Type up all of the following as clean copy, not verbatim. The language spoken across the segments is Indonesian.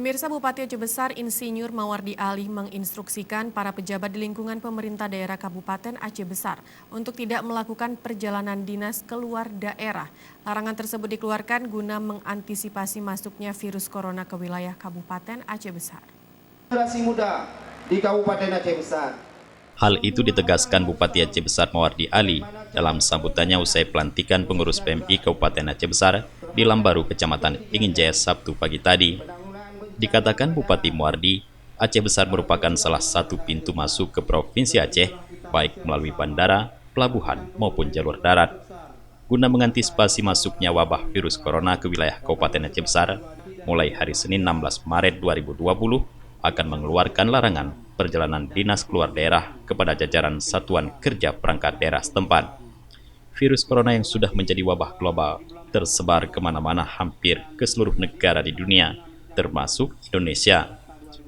Pemirsa, Bupati Aceh Besar Insinyur Mawardi Ali menginstruksikan para pejabat di lingkungan pemerintah daerah Kabupaten Aceh Besar untuk tidak melakukan perjalanan dinas keluar daerah. Larangan tersebut dikeluarkan guna mengantisipasi masuknya virus corona ke wilayah Kabupaten Aceh Besar. Generasi muda di Kabupaten Aceh Besar. Hal itu ditegaskan Bupati Aceh Besar Mawardi Ali dalam sambutannya usai pelantikan pengurus PMI Kabupaten Aceh Besar di Lambaru, Kecamatan Inginjaya, Sabtu pagi tadi. Dikatakan Bupati Mawardi, Aceh Besar merupakan salah satu pintu masuk ke Provinsi Aceh, baik melalui bandara, pelabuhan, maupun jalur darat. Guna mengantisipasi masuknya wabah virus corona ke wilayah Kabupaten Aceh Besar, mulai hari Senin 16 Maret 2020, akan mengeluarkan larangan perjalanan dinas keluar daerah kepada jajaran Satuan Kerja Perangkat Daerah setempat. Virus corona yang sudah menjadi wabah global tersebar kemana-mana hampir ke seluruh negara di dunia, termasuk Indonesia.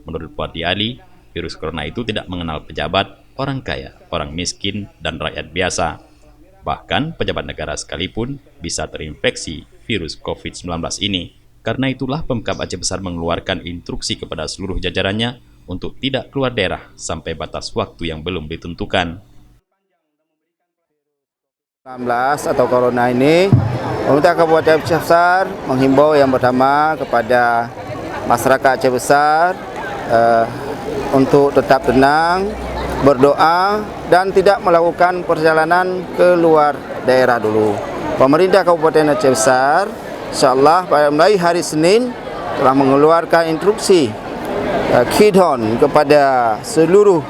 Menurut Bupati Ali, virus corona itu tidak mengenal pejabat, orang kaya, orang miskin, dan rakyat biasa. Bahkan pejabat negara sekalipun bisa terinfeksi virus COVID-19 ini. Karena itulah Pemkab Aceh Besar mengeluarkan instruksi kepada seluruh jajarannya untuk tidak keluar daerah sampai batas waktu yang belum ditentukan. 19 atau corona ini, pemerintah Kabupaten Aceh Besar menghimbau yang pertama kepada masyarakat Aceh Besar untuk tetap tenang, berdoa, dan tidak melakukan perjalanan ke luar daerah dulu. Pemerintah Kabupaten Aceh Besar, insyaallah mulai hari Senin telah mengeluarkan instruksi KIDHON kepada seluruh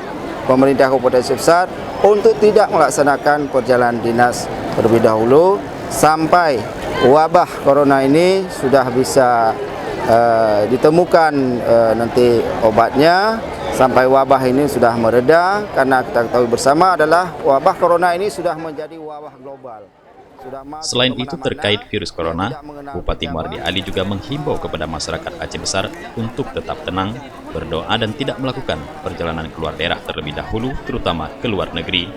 pemerintah Kabupaten Aceh Besar untuk tidak melaksanakan perjalanan dinas terlebih dahulu sampai wabah corona ini sudah bisa ditemukan nanti obatnya, sampai wabah ini sudah mereda, karena kita ketahui bersama adalah wabah corona ini sudah menjadi wabah global. Selain itu terkait virus corona, Bupati Mawardi Ali juga menghimbau kepada masyarakat Aceh Besar untuk tetap tenang, berdoa dan tidak melakukan perjalanan keluar daerah terlebih dahulu, terutama ke luar negeri.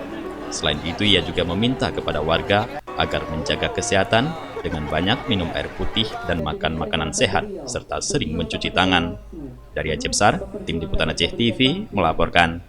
Selain itu, ia juga meminta kepada warga agar menjaga kesehatan dengan banyak minum air putih dan makan makanan sehat, serta sering mencuci tangan. Dari Aceh Besar, Tim Liputan Aceh TV melaporkan.